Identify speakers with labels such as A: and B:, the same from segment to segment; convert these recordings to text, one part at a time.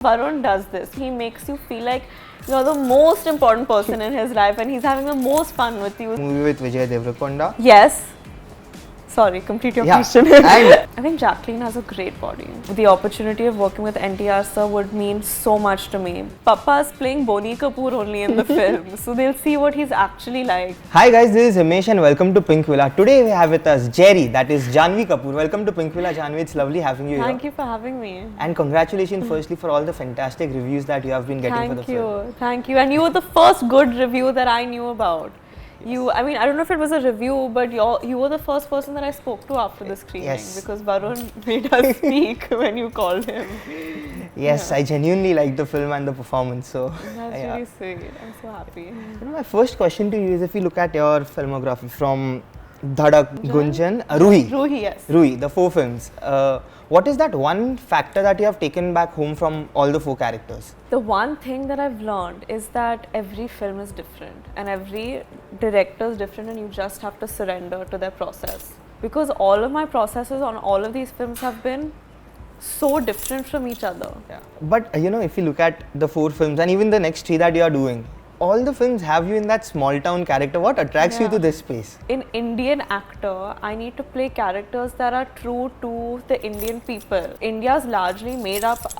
A: Varun does this. He makes you feel like you're the most important person in his life and he's having the most fun with you.
B: Movie with Vijay Deverakonda.
A: Yes. Sorry, complete your question.
B: And
A: I think Jacqueline has a great body. The opportunity of working with NTR sir would mean so much to me. Papa is playing Boney Kapoor only in the film, so they'll see what he's actually like.
B: Hi guys, this is Himesh and welcome to Pinkvilla. Today we have with us Jerry, that is Janhvi Kapoor. Welcome to Pinkvilla, Janhvi. It's lovely having you here.
A: Thank you for having me.
B: And congratulations firstly for all the fantastic reviews that you have been getting for the film.
A: Thank you. And you were the first good review that I knew about. I mean, I don't know if it was a review, but you were the first person that I spoke to after the screening because Varun made us speak when you called him.
B: Yes, I genuinely liked the film and the performance. So
A: that's really sweet. I'm so happy.
B: My first question to you is, if you look at your filmography from Dhadak, Gunjan, Ruhi,
A: yes.
B: Ruhi, the 4 films. What is that one factor that you have taken back home from all the 4 characters?
A: The one thing that I've learned is that every film is different and every director is different and you just have to surrender to their process. Because all of my processes on all of these films have been so different from each other.
B: Yeah. But if you look at the 4 films and even the next 3 that you are doing, all the films have you in that small town character. What attracts you to this space?
A: In Indian actor, I need to play characters that are true to the Indian people. India is largely made up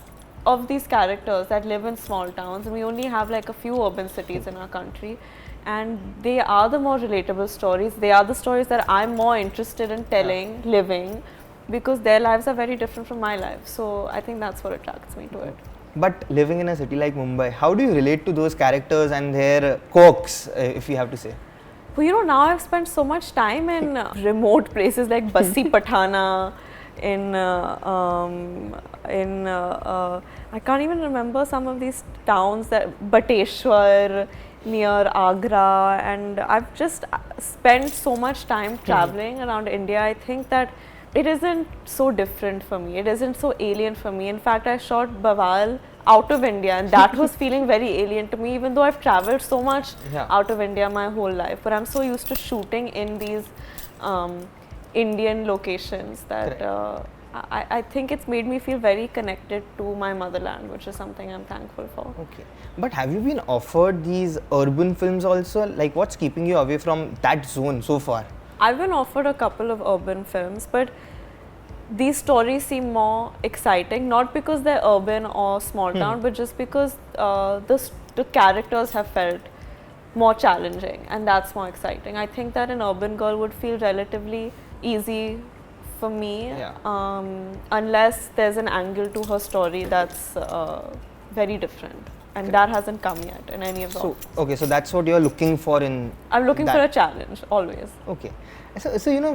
A: of these characters that live in small towns. We only have like a few urban cities in our country. And they are the more relatable stories. They are the stories that I'm more interested in telling, living, because their lives are very different from my life. So I think that's what attracts me to it.
B: But living in a city like Mumbai, how do you relate to those characters and their quirks, if you have to say?
A: Well, now I've spent so much time in remote places like Bassi Patana, I can't even remember some of these towns, that Bateshwar, near Agra, and I've just spent so much time traveling around India. I think that it isn't so different for me. It isn't so alien for me. In fact, I shot Bawaal out of India and that was feeling very alien to me, even though I've traveled so much out of India my whole life. But I'm so used to shooting in these Indian locations that I think it's made me feel very connected to my motherland, which is something I'm thankful for.
B: Okay. But have you been offered these urban films also? Like, what's keeping you away from that zone so far?
A: I've been offered a couple of urban films, but these stories seem more exciting, not because they're urban or small town, but just because the characters have felt more challenging, and that's more exciting. I think that an urban girl would feel relatively easy for me, unless there's an angle to her story that's very different. And that hasn't come yet in any of those.
B: Okay, so that's what you're looking for in...
A: I'm looking for a challenge, always.
B: Okay. So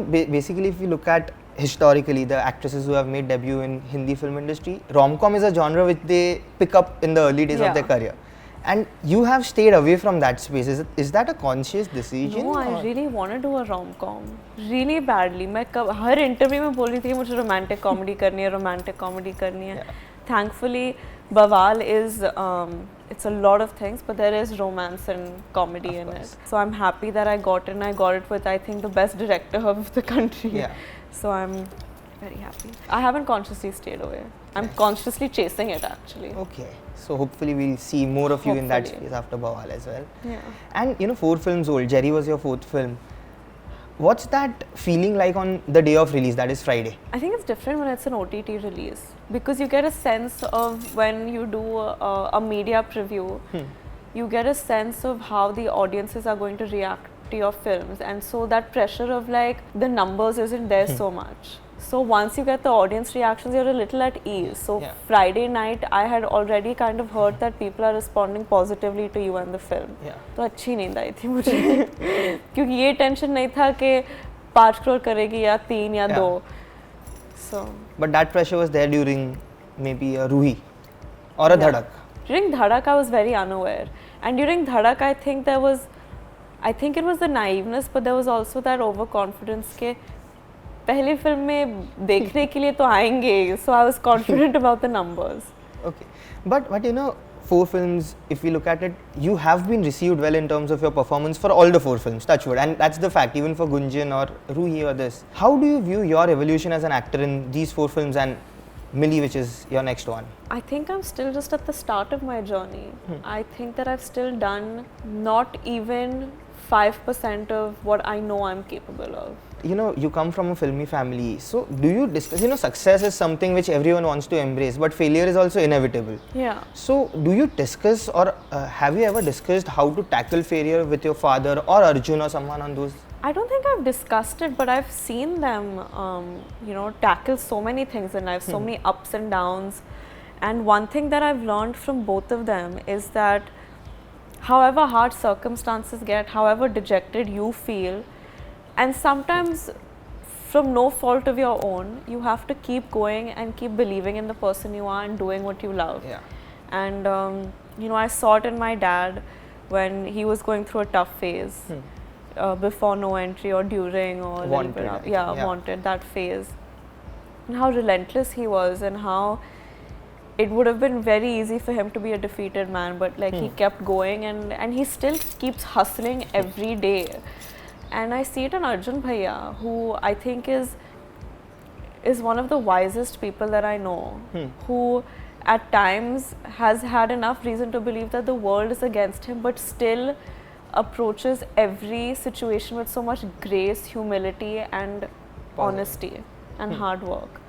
B: basically if you look at historically the actresses who have made debut in Hindi film industry, Rom Com is a genre which they pick up in the early days of their career. And you have stayed away from that space. Is that a conscious decision?
A: No, I really want to do a rom-com. Really badly. मैं हर interview में बोल रही थी मुझे romantic comedy करनी है. Thankfully, Bawaal is, it's a lot of things, but there is romance and comedy in it. So I'm happy that I got it, and I got it with, I think, the best director of the country. Yeah. So I'm very happy. I haven't consciously stayed away. I'm consciously chasing it, actually.
B: Okay. So hopefully we'll see more of you in that space after Bawaal as well.
A: Yeah.
B: And 4 films old, Jerry was your 4th film. What's that feeling like on the day of release, that is Friday?
A: I think it's different when it's an OTT release, because you get a sense of, when you do a media preview, you get a sense of how the audiences are going to react to your films, and so that pressure of like the numbers isn't there so much. So once you get the audience reactions, you're a little at ease. So Friday night, I had already kind of heard that people are responding positively to you and the film. तो अच्छी नींद आई थी मुझे क्योंकि ये tension नहीं था कि 5 करोड़ करेगी या 3 या 2. So.
B: But that pressure was there during maybe a Ruhi or a Dhadak.
A: During Dhadak, I was very unaware, and during Dhadak, I think it was the naiveness, but there was also that overconfidence के पहली film में देखने के लिए तो आएंगे, so I was confident about the numbers. Okay,
B: but 4 films, if we look at it, you have been received well in terms of your performance for all the 4 films, touch wood, and that's the fact, even for Gunjan or Ruhi or this. How do you view your evolution as an actor in these 4 films and Mili, which is your next one?
A: I think I'm still just at the start of my journey. I think that I've still done not even 5% of what I know I'm capable of.
B: You know, you come from a filmy family, so do you discuss, you know, success is something which everyone wants to embrace, but failure is also inevitable.
A: Yeah.
B: So do you discuss, or have you ever discussed how to tackle failure with your father or Arjun or someone on those?
A: I don't think I've discussed it, but I've seen them, tackle so many things in life, so many ups and downs. And one thing that I've learned from both of them is that however hard circumstances get, however dejected you feel, and sometimes from no fault of your own, you have to keep going and keep believing in the person you are and doing what you love.
B: Yeah.
A: And, I saw it in my dad when he was going through a tough phase. Before No Entry or during or
B: Wanted,
A: Wanted, that phase, and how relentless he was, and how it would have been very easy for him to be a defeated man, but like he kept going, and he still keeps hustling every day. And I see it in Arjun Bhaiya, who I think is one of the wisest people that I know, who at times has had enough reason to believe that the world is against him, but still approaches every situation with so much grace, humility and honesty and hard work.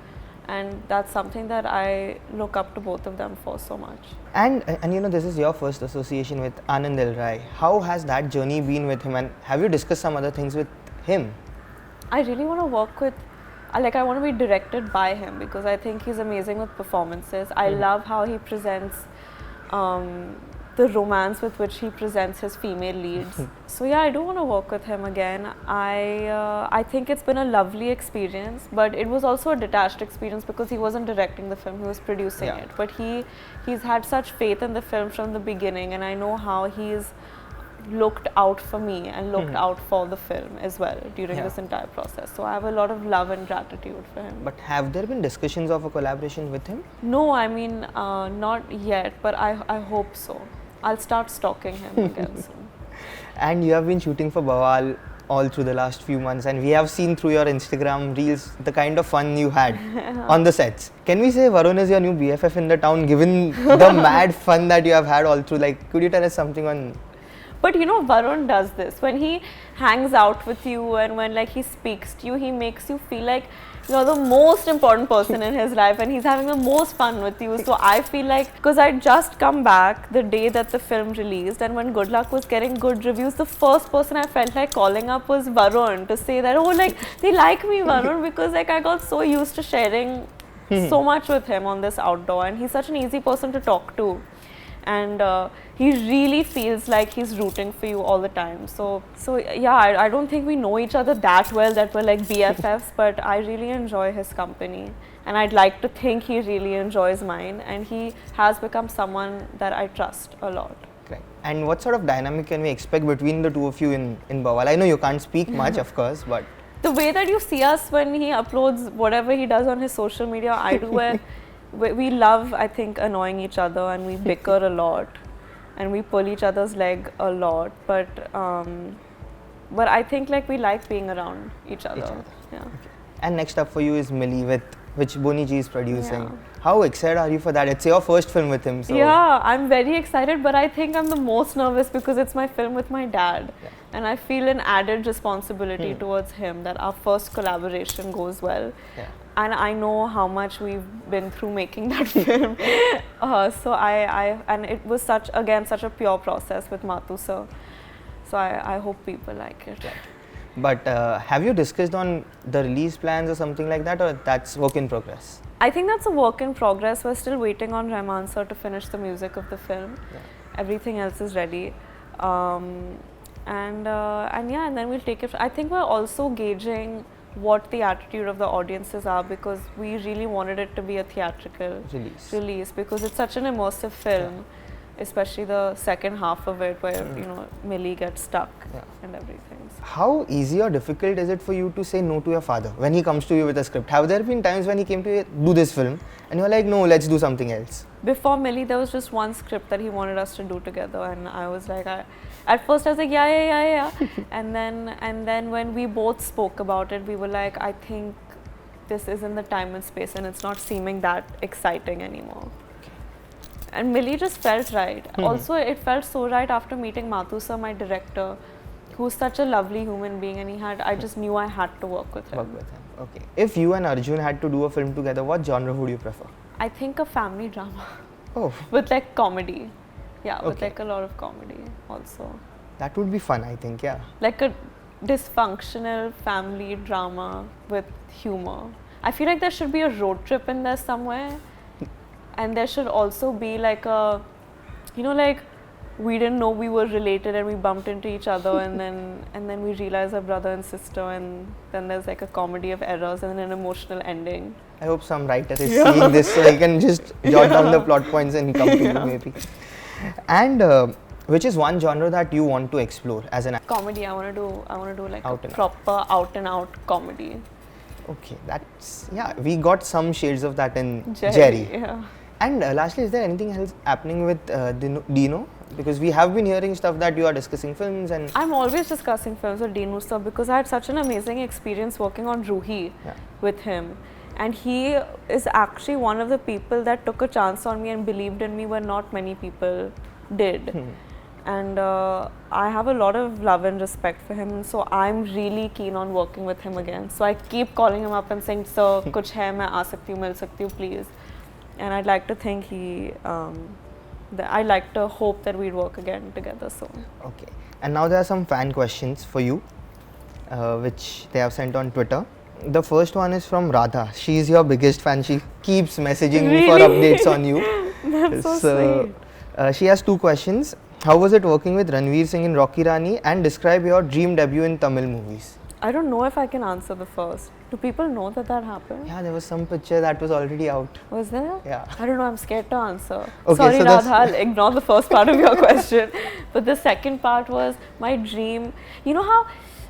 A: And that's something that I look up to both of them for so much.
B: And you know, this is your first association with Anand L. Rai. How has that journey been with him, and have you discussed some other things with him?
A: I really want to work with, I want to be directed by him, because I think he's amazing with performances. I love how he presents the romance with which he presents his female leads. So yeah, I do want to work with him again. I think it's been a lovely experience, but it was also a detached experience because he wasn't directing the film, he was producing it. But he's had such faith in the film from the beginning, and I know how he's looked out for me and looked out for the film as well during this entire process. So I have a lot of love and gratitude for him.
B: But have there been discussions of a collaboration with him?
A: No, I mean, not yet, but I hope so. I'll start stalking him again soon.
B: And you have been shooting for Bawaal all through the last few months, and we have seen through your Instagram reels the kind of fun you had on the sets. Can we say Varun is your new BFF in the town, given the mad fun that you have had all through? Like, could you tell us something on?
A: But you know, Varun does this. When he hangs out with you and when he speaks to you, he makes you feel like you're the most important person in his life, and he's having the most fun with you. So I feel like, because I'd just come back the day that the film released, and when Good Luck was getting good reviews, the first person I felt like calling up was Varun to say that, oh, they like me, Varun, because I got so used to sharing so much with him on this outdoor, and he's such an easy person to talk to. And he really feels like he's rooting for you all the time. So yeah, I don't think we know each other that well that we're like BFFs, but I really enjoy his company. And I'd like to think he really enjoys mine. And he has become someone that I trust a lot.
B: Right. And what sort of dynamic can we expect between the two of you in Bawaal? I know you can't speak much, of course, but...
A: The way that you see us when he uploads whatever he does on his social media, I do it. We love, I think, annoying each other, and we bicker a lot, and we pull each other's leg a lot. But I think we like being around each other. Yeah. Okay.
B: And next up for you is Mili, which Boney Ji is producing.
A: Yeah.
B: How excited are you for that? It's your first film with him. So.
A: Yeah, I'm very excited, but I think I'm the most nervous because it's my film with my dad. Yeah. And I feel an added responsibility towards him that our first collaboration goes well. Yeah. And I know how much we've been through making that film. And it was such a pure process with Mathu sir. So I hope people like it.
B: Right. But have you discussed on the release plans or something like that, or that's work in progress?
A: I think that's a work in progress. We're still waiting on Rahman sir to finish the music of the film. Yeah. Everything else is ready. And then we'll take it. I think we're also gauging what the attitude of the audiences are, because we really wanted it to be a theatrical release because it's such an immersive film, especially the second half of it where Mili gets stuck and everything.
B: How easy or difficult is it for you to say no to your father when he comes to you with a script? Have there been times when he came to you, do this film, and you're like, no, let's do something else?
A: Before Mili, there was just one script that he wanted us to do together, and I was like, at first I was like, yeah. and then when we both spoke about it, we were like, I think this isn't the time and space, and it's not seeming that exciting anymore. And Mili just felt right. Also, it felt so right after meeting Mathu sir, my director, who's such a lovely human being, and I just knew I had to work with him.
B: Okay. If you and Arjun had to do a film together, what genre would you prefer?
A: I think a family drama.
B: Oh.
A: With like comedy. Yeah, with like a lot of comedy also.
B: That would be fun, I think, yeah.
A: Like a dysfunctional family drama with humor. I feel like there should be a road trip in there somewhere. And there should also be like a, you know, like we didn't know we were related and we bumped into each other and then we realized our brother and sister, and then there's like a comedy of errors and then an emotional ending.
B: I hope some writer is seeing this so he can just jot down the plot points and come to you maybe. And which is one genre that you want to explore as an actor?
A: Comedy. I want to do like a proper out and out comedy.
B: Okay, that's, yeah, we got some shades of that in Jerry.
A: Yeah.
B: And lastly, is there anything else happening with Dino? Because we have been hearing stuff that you are discussing films and...
A: I'm always discussing films with Dino sir because I had such an amazing experience working on Ruhi with him. And he is actually one of the people that took a chance on me and believed in me when not many people did. And I have a lot of love and respect for him, so I'm really keen on working with him again. So I keep calling him up and saying, sir, kuch hai, main aa sakti hu, mil sakti hu, please. And I'd like to think I'd like to hope that we'd work again together soon.
B: Okay. And now there are some fan questions for you, which they have sent on Twitter. The first one is from Radha. She is your biggest fan. She keeps messaging me for updates on you.
A: That's so
B: sweet. She has two questions. How was it working with Ranveer Singh in Rocky Rani, and describe your dream debut in Tamil movies?
A: I don't know if I can answer the first. Do people know that happened?
B: Yeah, there was some picture that was already out.
A: Was there?
B: Yeah.
A: I don't know, I'm scared to answer.
B: Okay,
A: sorry
B: so
A: Radha, I'll ignore the first part of your question. But the second part was my dream. You know how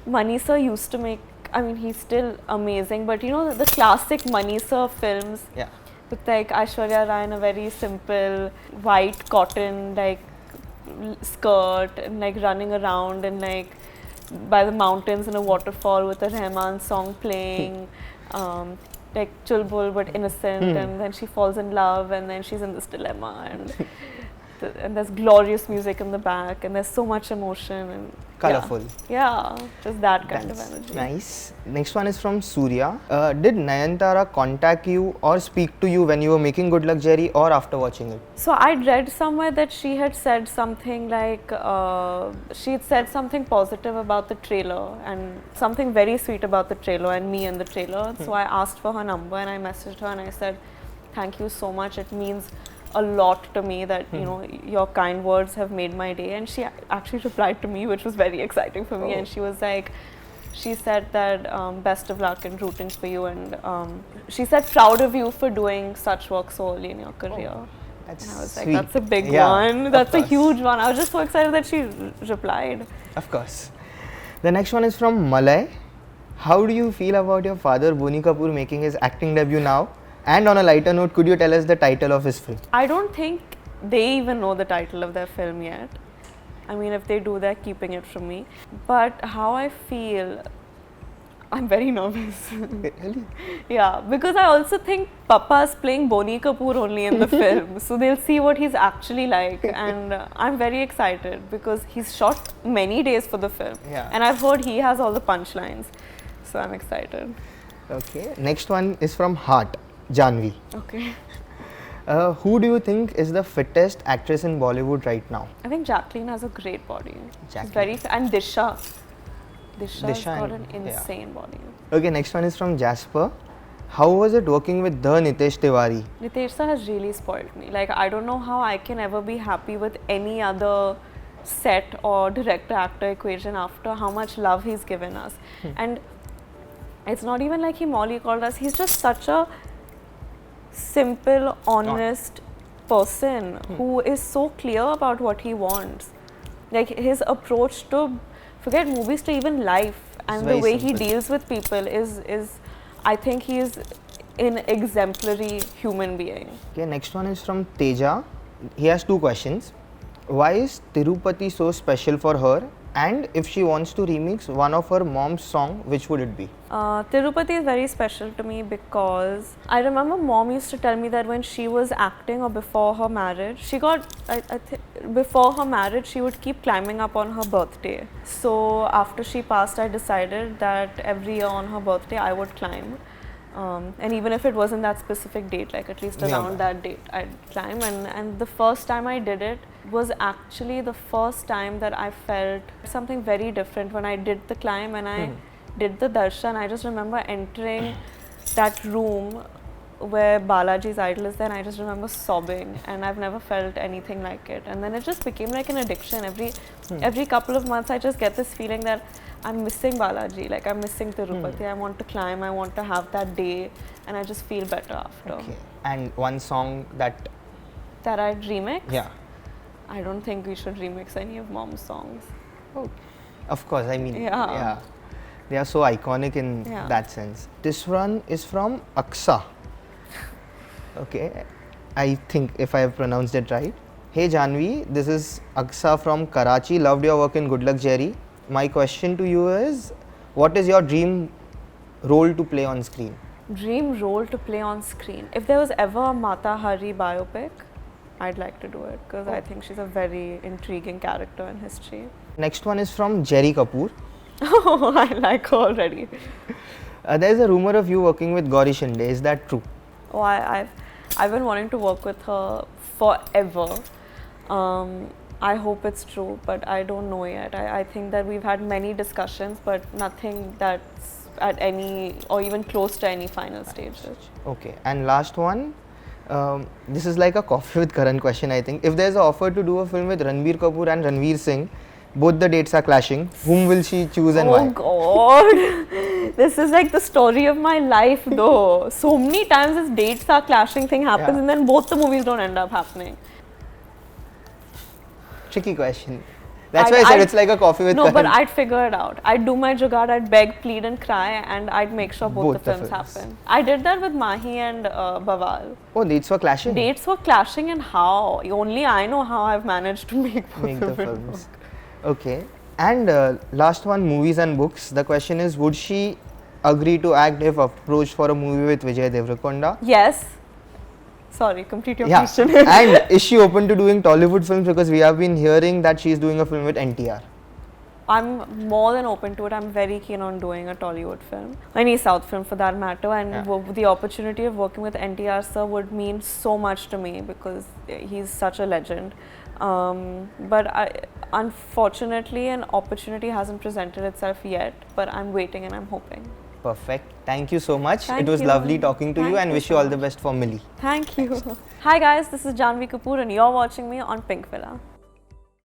A: Mani sir used to make, I mean he's still amazing, but you know the classic Mani sir films?
B: Yeah.
A: With like Aishwarya Rai in a very simple white cotton like skirt and like running around and like by the mountains in a waterfall with a Rahman song playing, like Chulbul but innocent, and then she falls in love and then she's in this dilemma and there's glorious music in the back and there's so much emotion and
B: colorful.
A: Yeah, just that kind of energy.
B: Nice. Next one is from Surya. Did Nayanthara contact you or speak to you when you were making Good Luck Jerry or after watching it?
A: So I'd read somewhere that she had said something like, she'd said something positive about the trailer and something very sweet about the trailer and me in the trailer. So I asked for her number and I messaged her and I said, thank you so much. It means a lot to me that you know your kind words have made my day. And she actually replied to me, which was very exciting for me. And she was like, she said that best of luck and rooting for you, and she said proud of you for doing such work so early in your career.
B: That's
A: and I was
B: sweet.
A: like, that's a big one, that's a huge one. I was just so excited that she replied.
B: Of course. The next one is from Malay. How do you feel about your father Boney Kapoor making his acting debut now? And on a lighter note, could you tell us the title of his film?
A: I don't think they even know the title of their film yet. I mean, if they do, they're keeping it from me. But how I feel, I'm very nervous.
B: Really?
A: Yeah, because I also think Papa's playing Boney Kapoor only in the film. So they'll see what he's actually like. And I'm very excited because he's shot many days for the film.
B: Yeah.
A: And I've heard he has all the punchlines. So I'm excited.
B: Okay. Next one is from Heart. Janhvi.
A: Okay.
B: Who do you think is the fittest actress in Bollywood right now?
A: I think Jacqueline has a great body.
B: Jacqueline.
A: She's very and Disha. Disha's
B: Disha
A: got an insane body.
B: Okay, next one is from Jasper. How was it working with the Nitesh Tiwari?
A: Nitesh sir has really spoiled me. Like, I don't know how I can ever be happy with any other set or director-actor equation after how much love he's given us. And it's not even like he mollycoddled us. He's just such a simple, honest person who is so clear about what he wants. Like his approach to, forget movies, to even life, and the way he deals with people is I think he is an exemplary human being.
B: Okay, next one is from Teja. He has two questions. Why is Tirupati so special for her, And if she wants to remix one of her mom's song, which would it be?
A: Tirupati is very special to me because I remember mom used to tell me that when she was acting or before her marriage, she got, before her marriage, she would keep climbing up on her birthday. So after she passed, I decided that every year on her birthday, I would climb. And even if it wasn't that specific date, like at least around that date, I'd climb. And the first time I did it was actually the first time that I felt something very different when I did the climb and I did the darshan. I just remember entering that room where Balaji's idol is there, and I just remember sobbing, and I've never felt anything like it. And then it just became like an addiction. Every couple of months, I just get this feeling that I'm missing Balaji, like I'm missing Tirupati. I want to climb, I want to have that day, and I just feel better after.
B: Okay. And one song that
A: I'd remix?
B: Yeah.
A: I don't think we should remix any of mom's songs.
B: Oh, of course. I mean,
A: yeah.
B: They are so iconic in that sense. This one is from Aksa. Okay, I think if I have pronounced it right. Hey Janhvi, this is Aksa from Karachi. Loved your work in Good Luck Jerry. My question to you is, what is your dream role to play on screen?
A: Dream role to play on screen? If there was ever a Mata Hari biopic, I'd like to do it because I think she's a very intriguing character in history.
B: Next one is from Jerry Kapoor.
A: Oh, I like her already.
B: There is a rumor of you working with Gauri Shinde. Is that true?
A: Oh, I've been wanting to work with her forever. I hope it's true, but I don't know yet. I think that we've had many discussions, but nothing that's at any or even close to any final stages.
B: Okay, and last one. This is like a coffee with Karan question, I think. If there's an offer to do a film with Ranbir Kapoor and Ranveer Singh, both the dates are clashing. Whom will she choose and why?
A: Oh God, this is like the story of my life though. So many times this dates are clashing thing happens and then both the movies don't end up happening.
B: Tricky question. That's why I said it's like a coffee with Karan.
A: No, but I'd figure it out. I'd do my jugaad, I'd beg, plead and cry, and I'd make sure both the films happen. I did that with Mahi and Bawaal.
B: Oh, dates were clashing?
A: Dates were clashing, and how? Only I know how I've managed to make both the films.
B: Okay. And last one, movies and books. The question is, would she agree to act if approached for a movie with Vijay Deverakonda?
A: Yes. Sorry, complete your question.
B: And is she open to doing Tollywood films? Because we have been hearing that she's doing a film with NTR.
A: I'm more than open to it. I'm very keen on doing a Tollywood film, any South film for that matter. And the opportunity of working with NTR sir would mean so much to me because he's such a legend. But unfortunately, an opportunity hasn't presented itself yet. But I'm waiting and I'm hoping.
B: Perfect. Thank you so much. It was lovely talking to you and wish you all the best for Mili.
A: Thank you. Hi guys, this is Janhvi Kapoor and you're watching me on Pinkvilla.